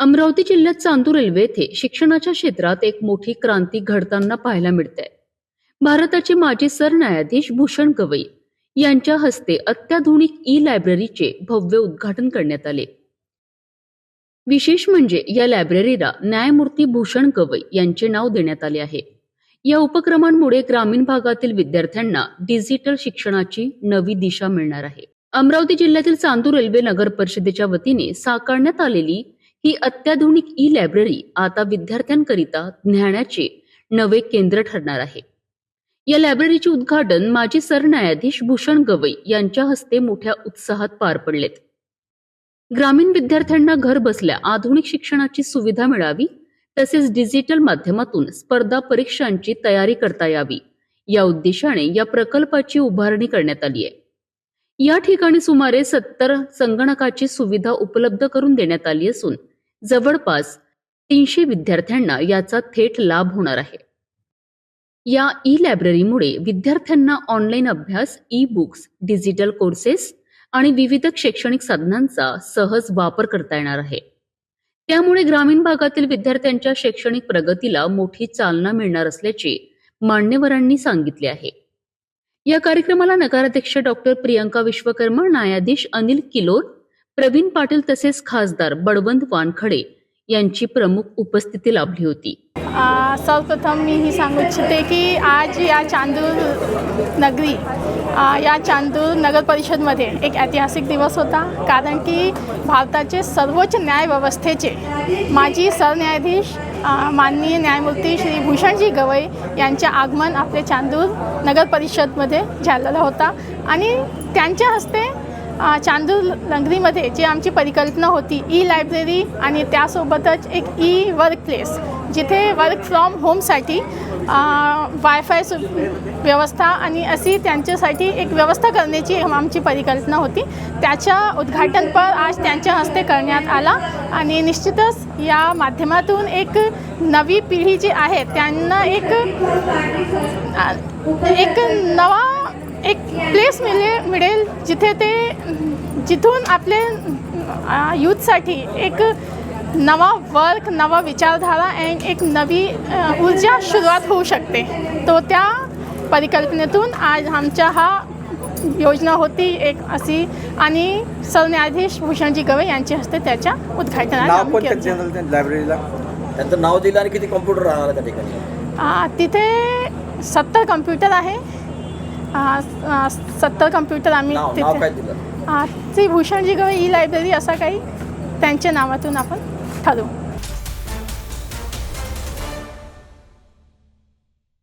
अमरावती जिल्ह्यात चांदूर रेल्वे येथे शिक्षणाच्या क्षेत्रात एक मोठी क्रांती घडताना पाहायला मिळते. भारताचे माजी सरन्यायाधीश भूषण गवई यांच्या हस्ते अत्याधुनिक ई-लायब्ररीचे भव्य उद्घाटन करण्यात आले. विशेष म्हणजे या लायब्ररीला न्यायमूर्ती भूषण गवई यांचे नाव देण्यात आले आहे. या उपक्रमांमुळे ग्रामीण भागातील विद्यार्थ्यांना डिजिटल शिक्षणाची नवी दिशा मिळणार आहे. अमरावती जिल्ह्यातील चांदूर रेल्वे नगर परिषदेच्या वतीने साकारण्यात आलेली ही अत्याधुनिक ई-लायब्ररी आता विद्यार्थ्यांकरिता ज्ञानाचे नवे केंद्र ठरणार आहे. या लायब्ररीचे उद्घाटन माजी सरन्यायाधीश भूषण गवई यांच्या हस्ते मोठ्या उत्साहात पार पडलेत. ग्रामीण विद्यार्थ्यांना घर बसल्या आधुनिक शिक्षणाची सुविधा मिळावी, तसेच डिजिटल माध्यमातून स्पर्धा परीक्षांची तयारी करता यावी, या उद्देशाने या प्रकल्पाची उभारणी करण्यात आली आहे. या ठिकाणी सुमारे 70 संगणकाची सुविधा उपलब्ध करून देण्यात आली असून जवळपास 300 विद्यार्थ्यांना याचा थेट लाभ होणार आहे. या ई-लायब्ररीमुळे विद्यार्थ्यांना ऑनलाईन अभ्यास, ई-बुक्स, डिजिटल कोर्सेस आणि विविध शैक्षणिक साधनांचा सहज वापर करता येणार आहे. त्यामुळे ग्रामीण भागातील विद्यार्थ्यांच्या शैक्षणिक प्रगतीला मोठी चालना मिळणार असल्याचे मान्यवरांनी सांगितले आहे. या कार्यक्रमाला नगराध्यक्ष डॉक्टर प्रियंका विश्वकर्मा, न्यायाधीश अनिल किलोर, प्रवीण पाटील तसेच खासदार बळवंत वानखडे यांची प्रमुख उपस्थिती लाभली होती. सर्वप्रथम मी ही सांगू इच्छिते की आज या चांदूर नगरी या चांदूर नगर परिषदमध्ये एक ऐतिहासिक दिवस होता. कारण की भारताचे सर्वोच्च न्यायव्यवस्थेचे माजी सरन्यायाधीश माननीय न्यायमूर्ती श्री भूषणजी गवई यांचे आगमन आपले चांदूर नगर परिषदमध्ये झालेलं होता आणि त्यांच्या हस्ते चांदूर नगरीमध्ये जी आमची परिकल्पना होती ई-लायब्ररी आणि त्यासोबतच एक वर्क प्लेस जिथे वर्क फ्रॉम होमसाठी वायफाय व्यवस्था आणि अशी त्यांच्यासाठी एक व्यवस्था करण्याची आमची परिकल्पना होती. त्याच्या उद्घाटनपर आज त्यांच्या हस्ते करण्यात आला आणि निश्चितच या माध्यमातून एक नवी पिढी जी आहे त्यांना एक नवा एक प्लेस मिळेल जिथून आपले यूथसाठी एक नवा वर्क, नवा विचारधारा आणि एक नवी ऊर्जा सुरुवात होऊ शकते. तो त्या परिकल्पनेतून आज आमच्या हा योजना होती एक अशी आणि सरन्यायाधीश भूषणजी गवई यांच्या हस्ते त्याच्या उद्घाटनाला लायब्ररीला त्यांचं नाव दिलं आणि किती कॉम्प्युटर राहणार त्या ठिकाणी? तिथे 70 कम्प्युटर आहे. 70 कम्प्युटर आम्ही तिथे ती भूषणजी गवई ई-लायब्ररी असं काही त्यांच्या नावातून आपण ठरवू.